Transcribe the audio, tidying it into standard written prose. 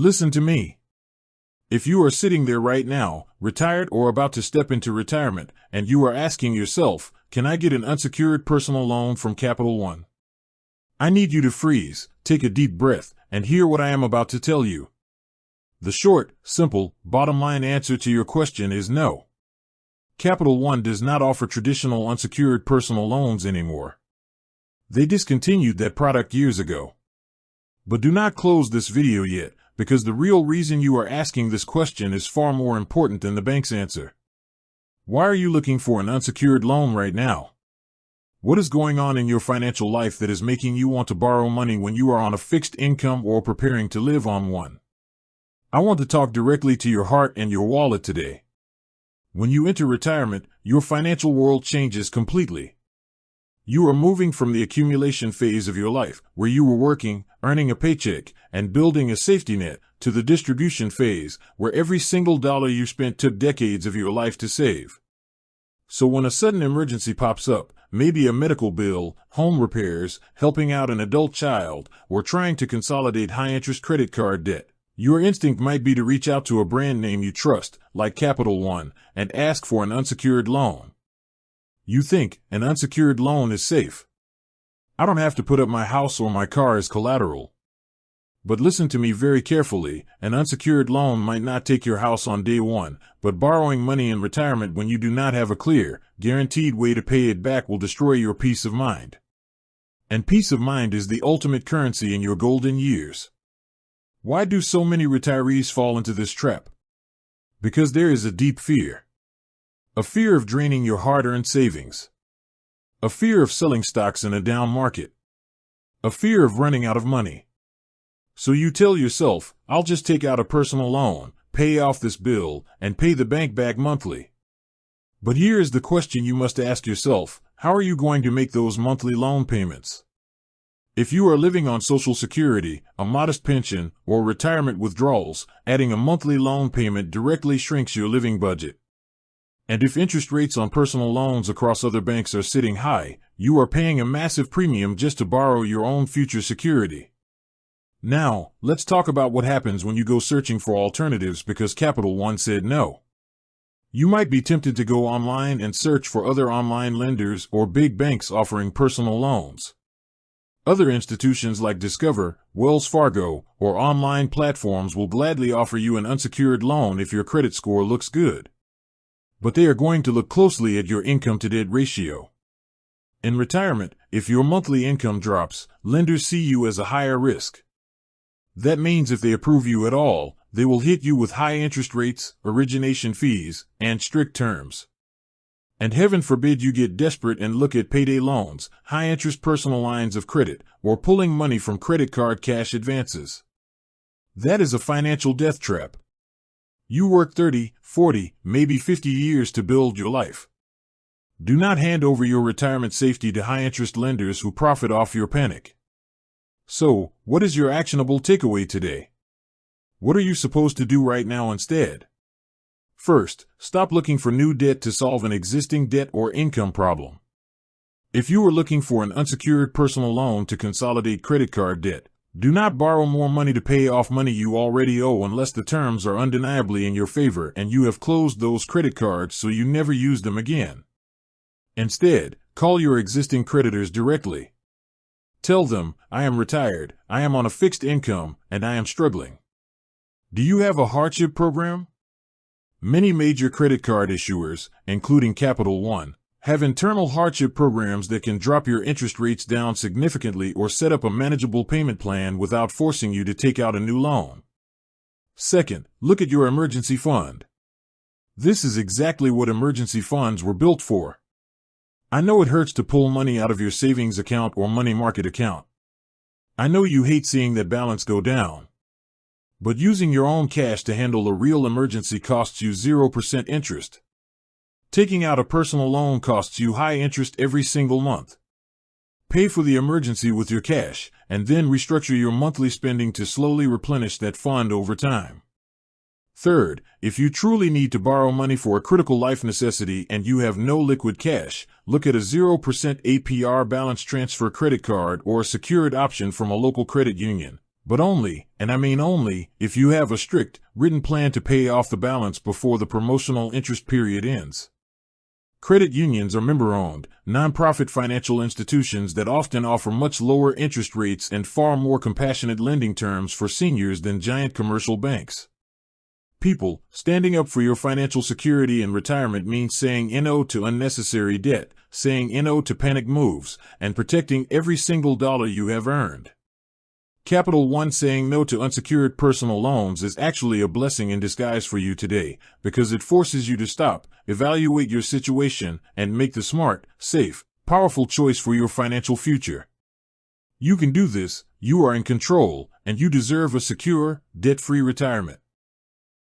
Listen to me. If you are sitting there right now, retired or about to step into retirement, and you are asking yourself, can I get an unsecured personal loan from Capital One? I need you to freeze, take a deep breath, and hear what I am about to tell you. The short, simple, bottom-line answer to your question is no. Capital One does not offer traditional unsecured personal loans anymore. They discontinued that product years ago. But do not close this video yet, because the real reason you are asking this question is far more important than the bank's answer. Why are you looking for an unsecured loan right now? What is going on in your financial life that is making you want to borrow money when you are on a fixed income or preparing to live on one? I want to talk directly to your heart and your wallet today. When you enter retirement, your financial world changes completely. You are moving from the accumulation phase of your life, where you were working, earning a paycheck, and building a safety net, to the distribution phase, where every single dollar you spent took decades of your life to save. So when a sudden emergency pops up, maybe a medical bill, home repairs, helping out an adult child, or trying to consolidate high-interest credit card debt, your instinct might be to reach out to a brand name you trust, like Capital One, and ask for an unsecured loan. You think an unsecured loan is safe. I don't have to put up my house or my car as collateral. But listen to me very carefully, an unsecured loan might not take your house on day one, but borrowing money in retirement when you do not have a clear, guaranteed way to pay it back will destroy your peace of mind. And peace of mind is the ultimate currency in your golden years. Why do so many retirees fall into this trap? Because there is a deep fear. A fear of draining your hard-earned savings. A fear of selling stocks in a down market. A fear of running out of money. So you tell yourself, I'll just take out a personal loan, pay off this bill, and pay the bank back monthly. But here is the question you must ask yourself, how are you going to make those monthly loan payments? If you are living on Social Security, a modest pension, or retirement withdrawals, adding a monthly loan payment directly shrinks your living budget. And if interest rates on personal loans across other banks are sitting high, you are paying a massive premium just to borrow your own future security. Now, let's talk about what happens when you go searching for alternatives because Capital One said no. You might be tempted to go online and search for other online lenders or big banks offering personal loans. Other institutions like Discover, Wells Fargo, or online platforms will gladly offer you an unsecured loan if your credit score looks good. But they are going to look closely at your income-to-debt ratio. In retirement, if your monthly income drops, lenders see you as a higher risk. That means if they approve you at all, they will hit you with high interest rates, origination fees, and strict terms. And heaven forbid you get desperate and look at payday loans, high-interest personal lines of credit, or pulling money from credit card cash advances. That is a financial death trap. You work 30, 40, maybe 50 years to build your life. Do not hand over your retirement safety to high-interest lenders who profit off your panic. So, what is your actionable takeaway today? What are you supposed to do right now instead? First, stop looking for new debt to solve an existing debt or income problem. If you are looking for an unsecured personal loan to consolidate credit card debt, do not borrow more money to pay off money you already owe unless the terms are undeniably in your favor and you have closed those credit cards so you never use them again. Instead, call your existing creditors directly. Tell them, I am retired, I am on a fixed income, and I am struggling. Do you have a hardship program? Many major credit card issuers, including Capital One, have internal hardship programs that can drop your interest rates down significantly or set up a manageable payment plan without forcing you to take out a new loan. Second, look at your emergency fund. This is exactly what emergency funds were built for. I know it hurts to pull money out of your savings account or money market account. I know you hate seeing that balance go down. But using your own cash to handle a real emergency costs you 0% interest. Taking out a personal loan costs you high interest every single month. Pay for the emergency with your cash, and then restructure your monthly spending to slowly replenish that fund over time. Third, if you truly need to borrow money for a critical life necessity and you have no liquid cash, look at a 0% APR balance transfer credit card or a secured option from a local credit union. But only, and I mean only, if you have a strict, written plan to pay off the balance before the promotional interest period ends. Credit unions are member-owned, nonprofit financial institutions that often offer much lower interest rates and far more compassionate lending terms for seniors than giant commercial banks. People, standing up for your financial security and retirement means saying no to unnecessary debt, saying no to panic moves, and protecting every single dollar you have earned. Capital One saying no to unsecured personal loans is actually a blessing in disguise for you today, because it forces you to stop, evaluate your situation, and make the smart, safe, powerful choice for your financial future. You can do this, you are in control, and you deserve a secure, debt-free retirement.